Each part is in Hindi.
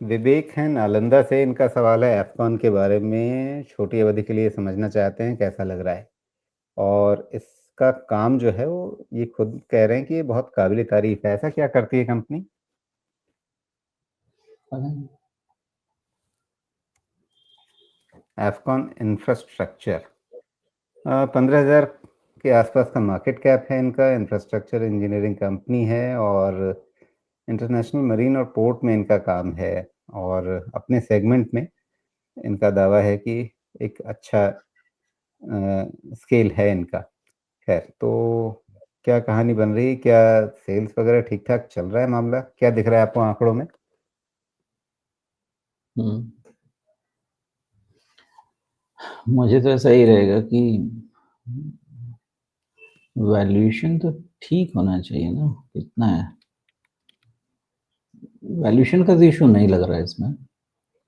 विवेक हैं नालंदा से, इनका सवाल है एफ़कॉन के बारे में, छोटी अवधि के लिए समझना चाहते हैं कैसा लग रहा है? और इसका काम जो है वो ये खुद कह रहे हैं कि ये बहुत काबिल-ए-तारीफ़ है, ऐसा क्या करती है कंपनी? पता नहीं। एफ़कॉन इंफ्रास्ट्रक्चर 15,000 के आसपास का मार्केट कैप है इनका, इंफ्रास्ट्रक्चर इंजीनियरिंग कंपनी है और इंटरनेशनल मरीन और पोर्ट में इनका काम है और अपने सेगमेंट में इनका दावा है कि एक अच्छा स्केल है इनका। खैर, तो क्या कहानी बन रही है? क्या सेल्स वगैरह ठीक-ठाक चल रहा है मामला? क्या दिख रहा है आपको आँकड़ों में? हुँ। मुझे तो ऐसा ही रहेगा कि वैल्यूएशन तो ठीक होना चाहिए ना, कितना है? वैल्यूएशन का तो इश्यू नहीं लग रहा है इसमें,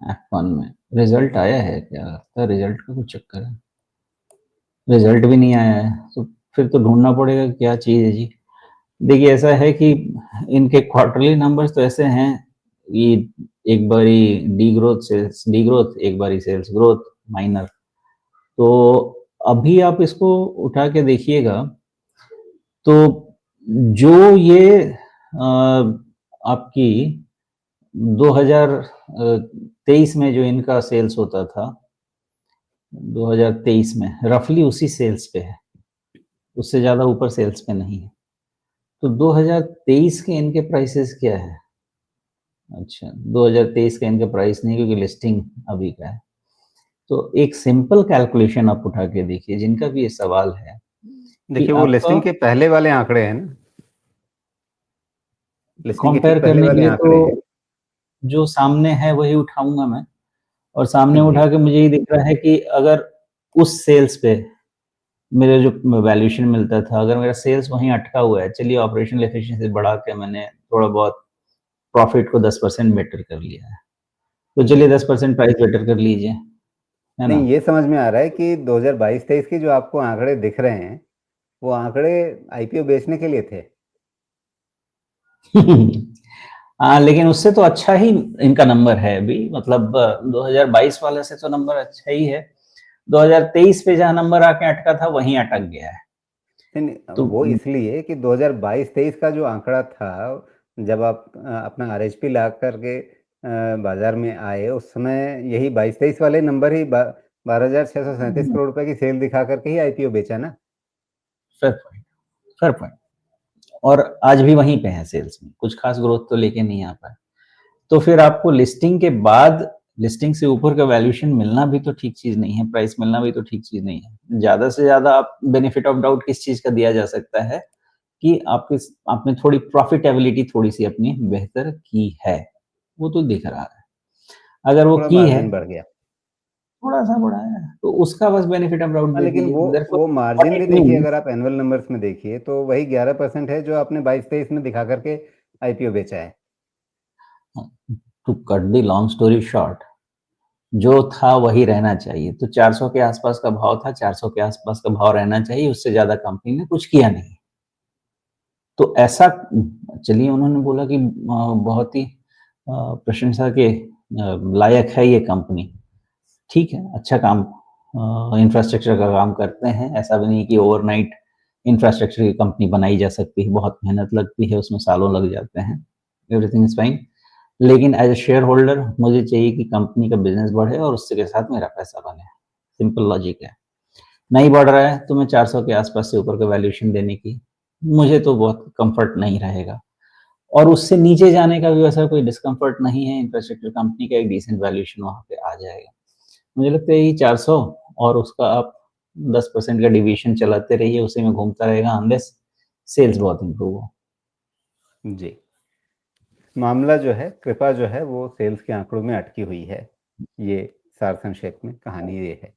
एफ़1 में। रिज़ल्ट आया है क्या? लगता है रिज़ल्ट का कुछ चक्कर है। रिज़ल्ट भी नहीं आया है, तो फिर तो ढूँढना पड़ेगा क्या चीज़ है जी। देखिए ऐसा है कि इनके क्वार्टरली नंबर्स तो ऐसे हैं कि एक बारी डीग्रोथ, एक बारी सेल्स ग्रोथ माइनर। तो अभी आप इसको उठा के देखिएगा, तो जो ये आपकी 2023 में जो इनका सेल्स होता था, 2023 में रफली उसी सेल्स पे है, उससे ज़्यादा ऊपर सेल्स पे नहीं है। तो 2023 के इनके प्राइसेस क्या है? अच्छा, 2023 का इनका प्राइस नहीं क्योंकि लिस्टिंग अभी का है। तो एक सिंपल कैलकुलेशन आप उठा के देखिए, जिनका भी ये सवाल है कि देखिए, वो आपका लिस्टिंग के पहले वाले आँकड़े हैं ना? लिस्टिंग के कंपेयर ठीक पहले करने के वाले लिए आँकड़े हैं। तो जो सामने है वही उठाऊँगा मैं और सामने जी। उठा के मुझे ये दिख रहा है कि अगर उस सेल्स पे मेरा जो वैल्यूएशन मिलता था, अगर मेरा सेल्स वहीं अटका हुआ है, चलिए ऑपरेशनल एफिशिएंसी बढ़ा के मैंने थोड़ा बहुत प्रॉफिट को 10% बेटर कर लिया है। तो चलिए जी। 10% प्राइस बेटर कर लीजिए, है ना? नहीं, ये समझ में आ रहा है कि 2022-23 के जो आपको आँकड़े दिख रहे हैं, वो आँकड़े आईपीओ बेचने के लिए थे। हाँ, लेकिन उससे तो अच्छा ही इनका नंबर है अभी, मतलब 2022 वाले से तो नंबर अच्छा ही है। 2023 पे जहाँ नंबर आके अटका था, वहीं अटक गया है। नहीं, नहीं तो वो इसलिए कि 2022-23 का जो आंकड़ा था, जब आप अपना आरएचपी ला करके बाज़ार में आए, उस समय यही 22-23 वाले नंबर ही 12,637 करोड़ रुपए की सेल दिखा करके ही आईपीओ बेचा ना? Fair point, fair point. और आज भी वहीं पे है सेल्स में, कुछ खास ग्रोथ तो लेके नहीं आ पाए। तो फिर आपको लिस्टिंग के बाद लिस्टिंग से ऊपर का वैल्यूएशन मिलना भी तो ठीक चीज़ नहीं है, प्राइस मिलना भी तो ठीक चीज़ नहीं है। ज़्यादा से ज़्यादा आप बेनिफिट ऑफ डाउट किस चीज़ का दिया जा सकता है कि आपने थोड़ी प्रॉफिटेबिलिटी थोड़ी-सी अपनी बेहतर की है, वो तो दिख रहा है। अगर वो थोड़ा की है, मार्जिन बढ़ गया। थोड़ा-सा बढ़ाया है, तो उसका बस बेनिफिट ऑफ डाउट हाँ, दे लेकिन दीजिए। देयरफॉर वो व्हाट मार्जिन भी इट देखिए, मीन्स अगर आप एनुअल नंबर्स में देखिए, तो वही 11% है जो आपने 22-23 में दिखा करके आईपीओ बेचा है। To cut the long story short, जो था वही रहना चाहिए। तो 400 के आसपास का भाव था, 400 के आसपास का भाव रहना चाहिए, उससे ज़्यादा कंपनी ने कुछ किया नहीं। तो ऐसा चलिए उन्होंने बोला कि बहुत ही प्रशंसा के लायक है ये कंपनी। ठीक है, अच्छा काम इंफ्रास्ट्रक्चर का काम करते हैं। ऐसा भी नहीं कि ओवरनाइट इंफ्रास्ट्रक्चर की कंपनी बनाई जा सकती है, बहुत मेहनत लगती है, उसमें सालों लग जाते हैं। Everything is fine. लेकिन एज़ अ शेयर होल्डर मुझे चाहिए कि कंपनी का बिज़नेस बढ़े और उसके के साथ मेरा पैसा बने। सिंपल लॉजिक है। नहीं बढ़ रहा है तो मैं 400 के आसपास से ऊपर का वैल्यूएशन देने की मुझे तो बहुत कम्फर्ट नहीं रहेगा। और उससे नीचे जाने का भी वैसा कोई डिस्कम्फर्ट नहीं है, इंफ्रास्ट्रक्चर कंपनी का एक डिसेंट वैल्यूएशन वहाँ पे आ जाएगा। मुझे लगता है यही 400 और उसका आप 10% का डिविएशन चलाते रहिए, उसी में घूमता रहेगा अनलेस सेल्स बहुत इम्प्रूव हो। जी। मामला जो है, कृपा जो है, वो सेल्स के आंकड़ों में अटकी हुई है। ये सार संक्षेप में कहानी ये है।